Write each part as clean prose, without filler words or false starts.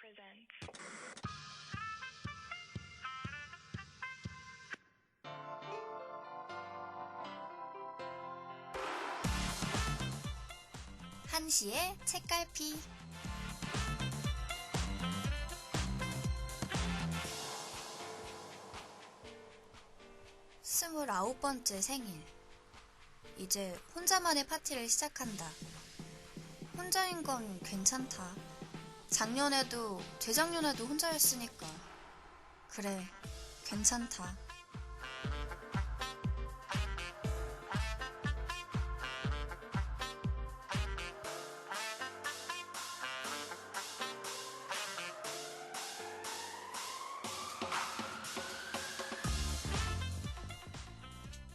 presents. 한시의 책갈피. 29번째 생일. 이제 혼자만의 파티를 시작한다. 혼자인 건 괜찮다. 작년에도 재작년에도 혼자였으니까. 그래, 괜찮다.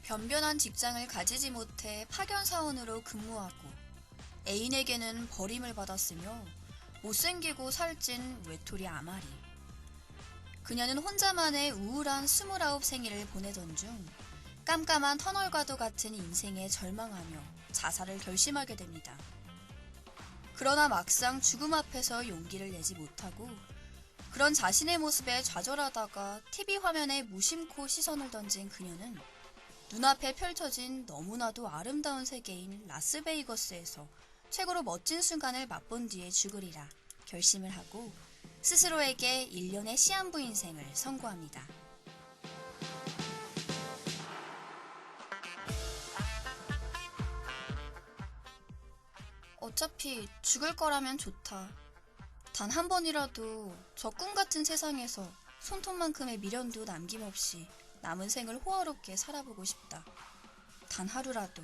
변변한 직장을 가지지 못해 파견사원으로 근무하고 애인에게는 버림을 받았으며 못생기고 살찐 외톨이 아마리. 그녀는 혼자만의 우울한 29 생일을 보내던 중 깜깜한 터널과도 같은 인생에 절망하며 자살을 결심하게 됩니다. 그러나 막상 죽음 앞에서 용기를 내지 못하고 그런 자신의 모습에 좌절하다가 TV 화면에 무심코 시선을 던진 그녀는 눈앞에 펼쳐진 너무나도 아름다운 세계인 라스베이거스에서 최고로 멋진 순간을 맛본 뒤에 죽으리라 결심을 하고 스스로에게 1년의 시한부 인생을 선고합니다. 어차피 죽을 거라면 좋다. 단 한 번이라도 저 꿈 같은 세상에서 손톱만큼의 미련도 남김없이 남은 생을 호화롭게 살아보고 싶다. 단 하루라도.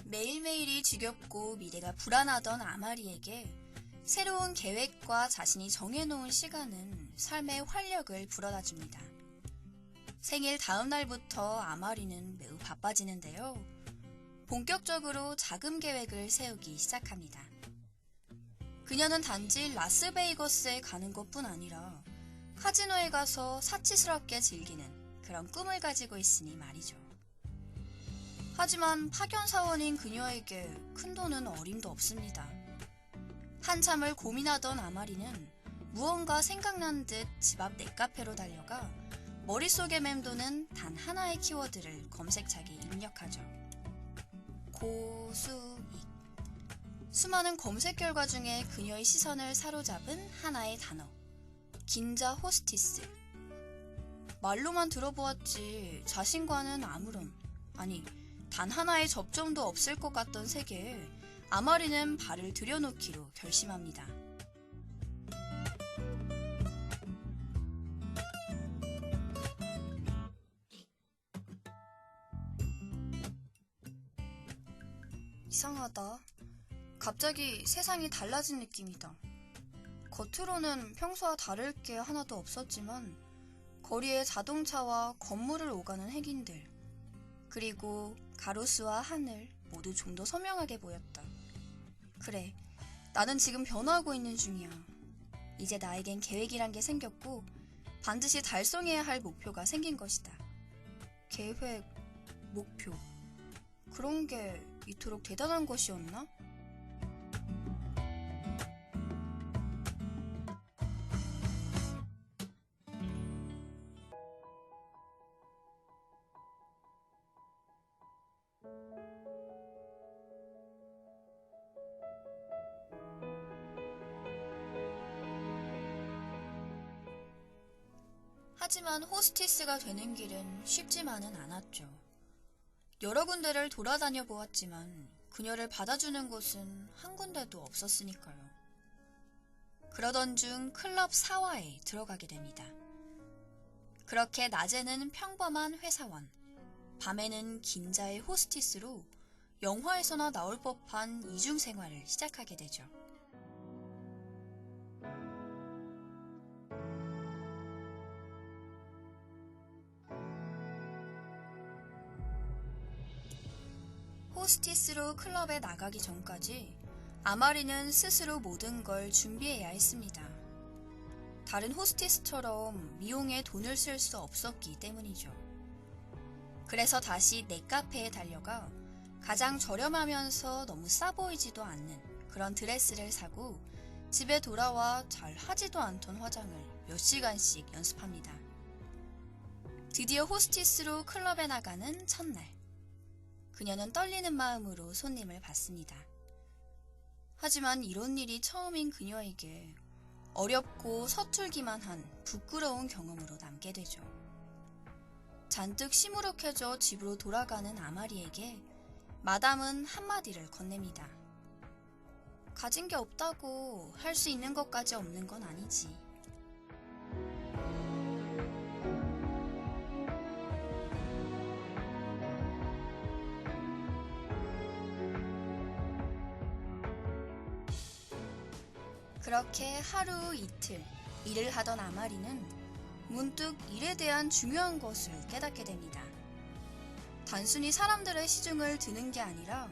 매일매일이 지겹고 미래가 불안하던 아마리에게 새로운 계획과 자신이 정해놓은 시간은 삶의 활력을 불어다줍니다. 생일 다음 날부터 아마리는 매우 바빠지는데요. 본격적으로 자금 계획을 세우기 시작합니다. 그녀는 단지 라스베이거스에 가는 것뿐 아니라 카지노에 가서 사치스럽게 즐기는 그런 꿈을 가지고 있으니 말이죠. 하지만 파견사원인 그녀에게 큰돈은 어림도 없습니다. 한참을 고민하던 아마리는 무언가 생각난 듯 집 앞 넷카페로 달려가 머릿속에 맴도는 단 하나의 키워드를 검색창에 입력하죠. 고수익. 수많은 검색 결과 중에 그녀의 시선을 사로잡은 하나의 단어. 긴자 호스티스. 말로만 들어보았지 자신과는 아무런, 아니 단 하나의 접점도 없을 것 같던 세계에 아마리는 발을 들여놓기로 결심합니다. 이상하다. 갑자기 세상이 달라진 느낌이다. 겉으로는 평소와 다를 게 하나도 없었지만 거리에 자동차와 건물을 오가는 행인들, 그리고 가로수와 하늘 모두 좀 더 선명하게 보였다. 그래, 나는 지금 변화하고 있는 중이야. 이제 나에겐 계획이란 게 생겼고 반드시 달성해야 할 목표가 생긴 것이다. 계획, 목표. 그런 게 이토록 대단한 것이었나? 하지만 호스티스가 되는 길은 쉽지만은 않았죠. 여러 군데를 돌아다녀 보았지만 그녀를 받아주는 곳은 한 군데도 없었으니까요. 그러던 중 클럽 사와에 들어가게 됩니다. 그렇게 낮에는 평범한 회사원, 밤에는 긴자의 호스티스로 영화에서나 나올 법한 이중생활을 시작하게 되죠. 호스티스로 클럽에 나가기 전까지 아마리는 스스로 모든 걸 준비해야 했습니다. 다른 호스티스처럼 미용에 돈을 쓸 수 없었기 때문이죠. 그래서 다시 넷카페에 달려가 가장 저렴하면서 너무 싸 보이지도 않는 그런 드레스를 사고 집에 돌아와 잘 하지도 않던 화장을 몇 시간씩 연습합니다. 드디어 호스티스로 클럽에 나가는 첫날. 그녀는 떨리는 마음으로 손님을 받습니다. 하지만 이런 일이 처음인 그녀에게 어렵고 서툴기만 한 부끄러운 경험으로 남게 되죠. 잔뜩 시무룩해져 집으로 돌아가는 아마리에게 마담은 한마디를 건넵니다. 가진 게 없다고 할 수 있는 것까지 없는 건 아니지. 그렇게 하루 이틀 일을 하던 아마리는 문득 일에 대한 중요한 것을 깨닫게 됩니다. 단순히 사람들의 시중을 드는 게 아니라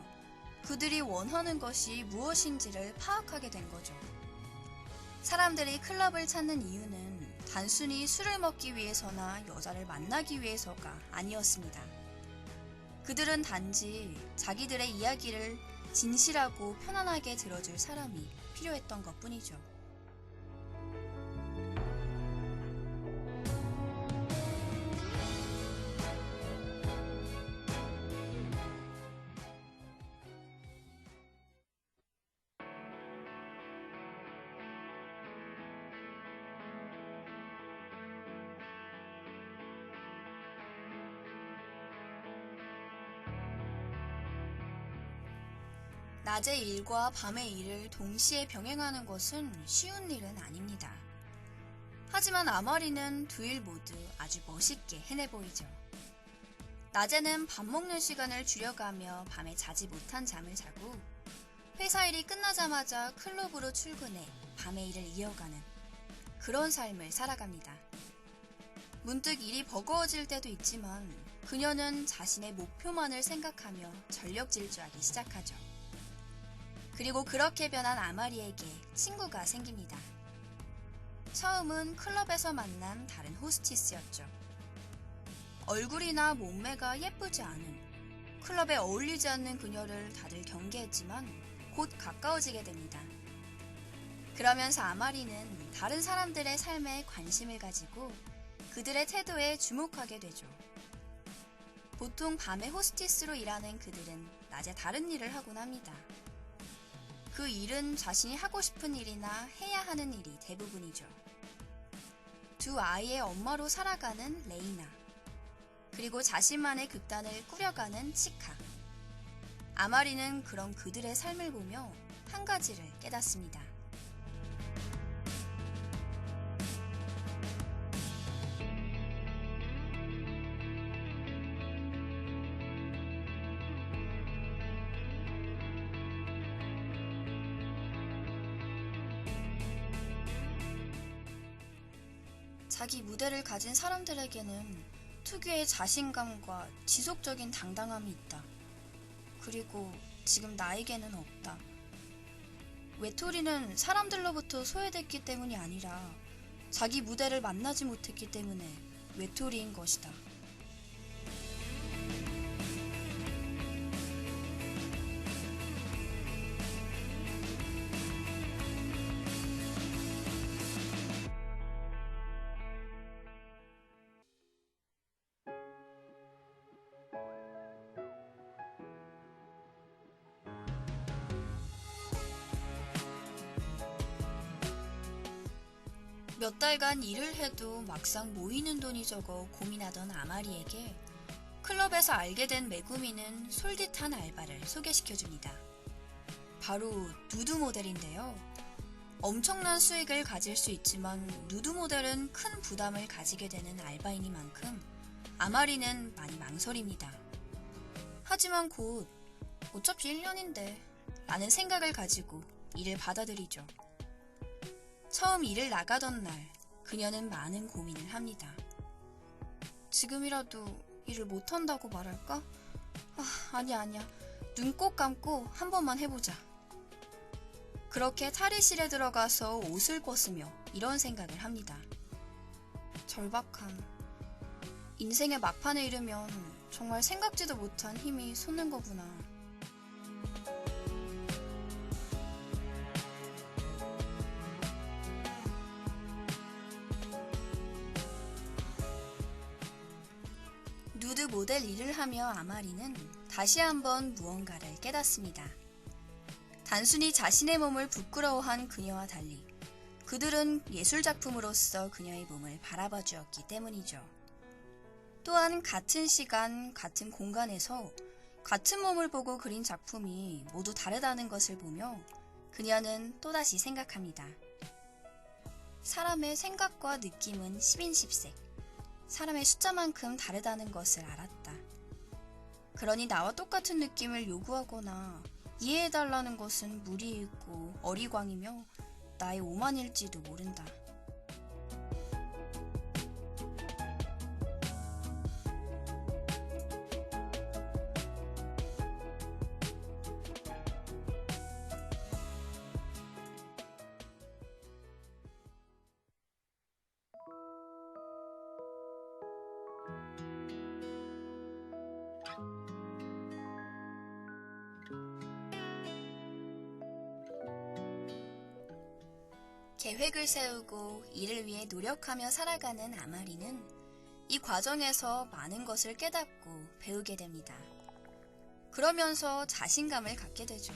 그들이 원하는 것이 무엇인지를 파악하게 된 거죠. 사람들이 클럽을 찾는 이유는 단순히 술을 먹기 위해서나 여자를 만나기 위해서가 아니었습니다. 그들은 단지 자기들의 이야기를 진실하고 편안하게 들어줄 사람이 필요했던 것뿐이죠. 낮의 일과 밤의 일을 동시에 병행하는 것은 쉬운 일은 아닙니다. 하지만 아마리는 두 일 모두 아주 멋있게 해내 보이죠. 낮에는 밥 먹는 시간을 줄여가며 밤에 자지 못한 잠을 자고 회사 일이 끝나자마자 클럽으로 출근해 밤의 일을 이어가는 그런 삶을 살아갑니다. 문득 일이 버거워질 때도 있지만 그녀는 자신의 목표만을 생각하며 전력 질주하기 시작하죠. 그리고 그렇게 변한 아마리에게 친구가 생깁니다. 처음은 클럽에서 만난 다른 호스티스였죠. 얼굴이나 몸매가 예쁘지 않은, 클럽에 어울리지 않는 그녀를 다들 경계했지만 곧 가까워지게 됩니다. 그러면서 아마리는 다른 사람들의 삶에 관심을 가지고 그들의 태도에 주목하게 되죠. 보통 밤에 호스티스로 일하는 그들은 낮에 다른 일을 하곤 합니다. 그 일은 자신이 하고 싶은 일이나 해야 하는 일이 대부분이죠. 두 아이의 엄마로 살아가는 레이나, 그리고 자신만의 극단을 꾸려가는 치카. 아마리는 그런 그들의 삶을 보며 한 가지를 깨닫습니다. 자기 무대를 가진 사람들에게는 특유의 자신감과 지속적인 당당함이 있다. 그리고 지금 나에게는 없다. 외톨이는 사람들로부터 소외됐기 때문이 아니라 자기 무대를 만나지 못했기 때문에 외톨이인 것이다. 몇 달간 일을 해도 막상 모이는 돈이 적어 고민하던 아마리에게 클럽에서 알게 된 메구미는 솔깃한 알바를 소개시켜줍니다. 바로 누드 모델인데요. 엄청난 수익을 가질 수 있지만 누드 모델은 큰 부담을 가지게 되는 알바이니만큼 아마리는 많이 망설입니다. 하지만 곧 어차피 1년인데 라는 생각을 가지고 일을 받아들이죠. 처음 일을 나가던 날 그녀는 많은 고민을 합니다. 지금이라도 일을 못한다고 말할까? 아니야. 눈 꼭 감고 한 번만 해보자. 그렇게 탈의실에 들어가서 옷을 벗으며 이런 생각을 합니다. 절박함. 인생의 막판에 이르면 정말 생각지도 못한 힘이 솟는 거구나. 누드 모델 일을 하며 아마리는 다시 한번 무언가를 깨닫습니다. 단순히 자신의 몸을 부끄러워한 그녀와 달리 그들은 예술작품으로서 그녀의 몸을 바라봐 주었기 때문이죠. 또한 같은 시간, 같은 공간에서 같은 몸을 보고 그린 작품이 모두 다르다는 것을 보며 그녀는 또다시 생각합니다. 사람의 생각과 느낌은 10인10색. 사람의 숫자만큼 다르다는 것을 알았다. 그러니 나와 똑같은 느낌을 요구하거나 이해해달라는 것은 무리이고 어리광이며 나의 오만일지도 모른다. 계획을 세우고 이를 위해 노력하며 살아가는 아마리는 이 과정에서 많은 것을 깨닫고 배우게 됩니다. 그러면서 자신감을 갖게 되죠.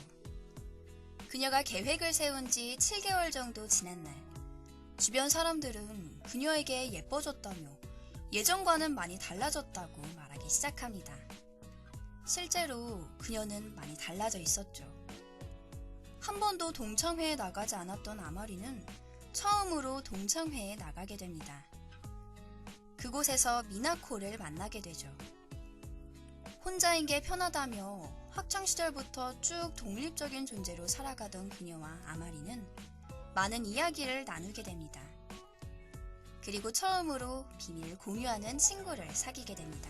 그녀가 계획을 세운 지 7개월 정도 지난 날, 주변 사람들은 그녀에게 예뻐졌다며 예전과는 많이 달라졌다고 말하기 시작합니다. 실제로 그녀는 많이 달라져 있었죠. 한 번도 동창회에 나가지 않았던 아마리는 처음으로 동창회에 나가게 됩니다. 그곳에서 미나코를 만나게 되죠. 혼자인 게 편하다며 학창시절부터 쭉 독립적인 존재로 살아가던 그녀와 아마리는 많은 이야기를 나누게 됩니다. 그리고 처음으로 비밀을 공유하는 친구를 사귀게 됩니다.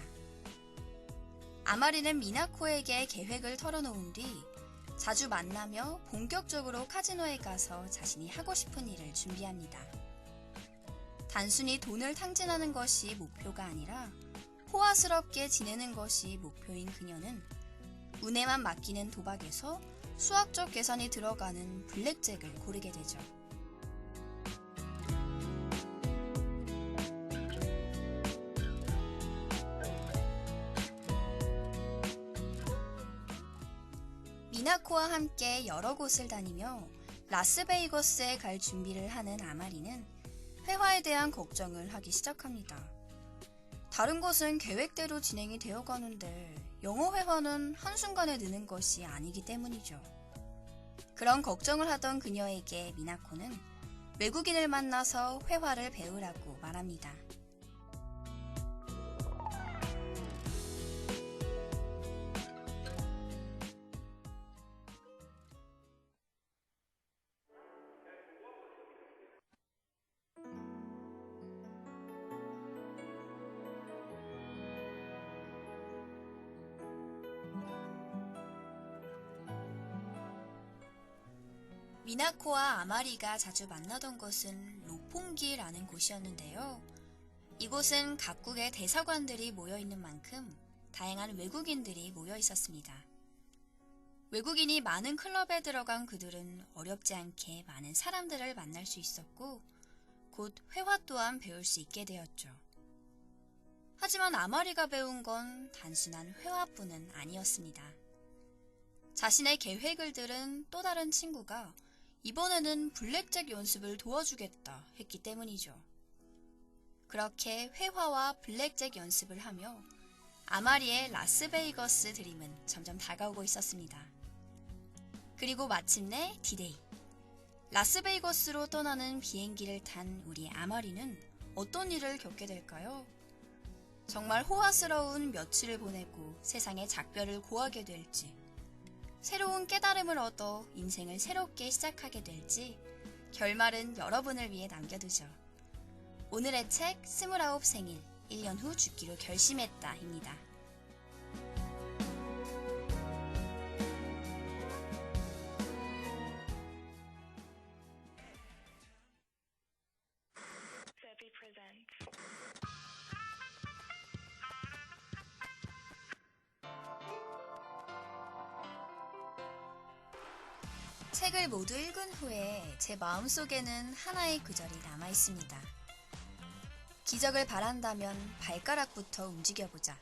아마리는 미나코에게 계획을 털어놓은 뒤 자주 만나며 본격적으로 카지노에 가서 자신이 하고 싶은 일을 준비합니다. 단순히 돈을 탕진하는 것이 목표가 아니라 호화스럽게 지내는 것이 목표인 그녀는 운에만 맡기는 도박에서 수학적 계산이 들어가는 블랙잭을 고르게 되죠. 미나코와 함께 여러 곳을 다니며 라스베이거스에 갈 준비를 하는 아마리는 회화에 대한 걱정을 하기 시작합니다. 다른 것은 계획대로 진행이 되어 가는데 영어 회화는 한순간에 느는 것이 아니기 때문이죠. 그런 걱정을 하던 그녀에게 미나코는 외국인을 만나서 회화를 배우라고 말합니다. 미나코와 아마리가 자주 만나던 곳은 로퐁기라는 곳이었는데요. 이곳은 각국의 대사관들이 모여있는 만큼 다양한 외국인들이 모여 있었습니다. 외국인이 많은 클럽에 들어간 그들은 어렵지 않게 많은 사람들을 만날 수 있었고 곧 회화 또한 배울 수 있게 되었죠. 하지만 아마리가 배운 건 단순한 회화뿐은 아니었습니다. 자신의 계획을 들은 또 다른 친구가 이번에는 블랙잭 연습을 도와주겠다 했기 때문이죠. 그렇게 회화와 블랙잭 연습을 하며 아마리의 라스베이거스 드림은 점점 다가오고 있었습니다. 그리고 마침내 디데이. 라스베이거스로 떠나는 비행기를 탄 우리 아마리는 어떤 일을 겪게 될까요? 정말 호화스러운 며칠을 보내고 세상의 작별을 고하게 될지, 새로운 깨달음을 얻어 인생을 새롭게 시작하게 될지 결말은 여러분을 위해 남겨두죠. 오늘의 책 29 생일, 1년 후 죽기로 결심했다 입니다. 책을 모두 읽은 후에 제 마음속에는 하나의 구절이 남아 있습니다. 기적을 바란다면 발가락부터 움직여보자.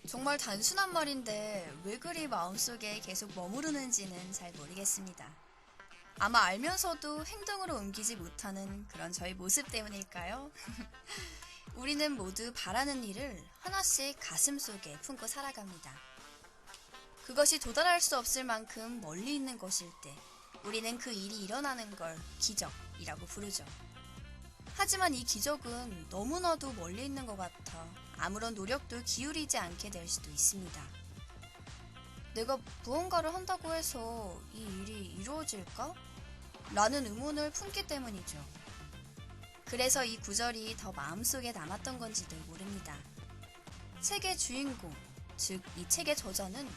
정말 단순한 말인데 왜 그리 마음속에 계속 머무르는지는 잘 모르겠습니다. 아마 알면서도 행동으로 옮기지 못하는 그런 저의 모습 때문일까요? 우리는 모두 바라는 일을 하나씩 가슴속에 품고 살아갑니다. 그것이 도달할 수 없을 만큼 멀리 있는 것일 때 우리는 그 일이 일어나는 걸 기적이라고 부르죠. 하지만 이 기적은 너무나도 멀리 있는 것 같아 아무런 노력도 기울이지 않게 될 수도 있습니다. 내가 무언가를 한다고 해서 이 일이 이루어질까? 라는 의문을 품기 때문이죠. 그래서 이 구절이 더 마음속에 남았던 건지도 모릅니다. 책의 주인공, 즉 이 책의 저자는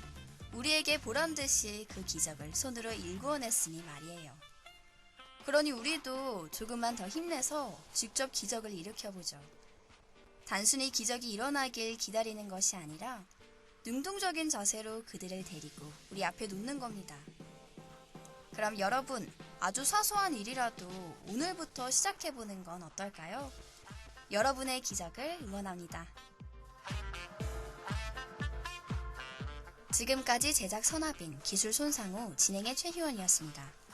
우리에게 보란듯이 그 기적을 손으로 일구어냈으니 말이에요. 그러니 우리도 조금만 더 힘내서 직접 기적을 일으켜보죠. 단순히 기적이 일어나길 기다리는 것이 아니라 능동적인 자세로 그들을 데리고 우리 앞에 놓는 겁니다. 그럼 여러분, 아주 사소한 일이라도 오늘부터 시작해보는 건 어떨까요? 여러분의 기적을 응원합니다. 지금까지 제작 선하빈, 기술 손상우, 진행의 최희원이었습니다.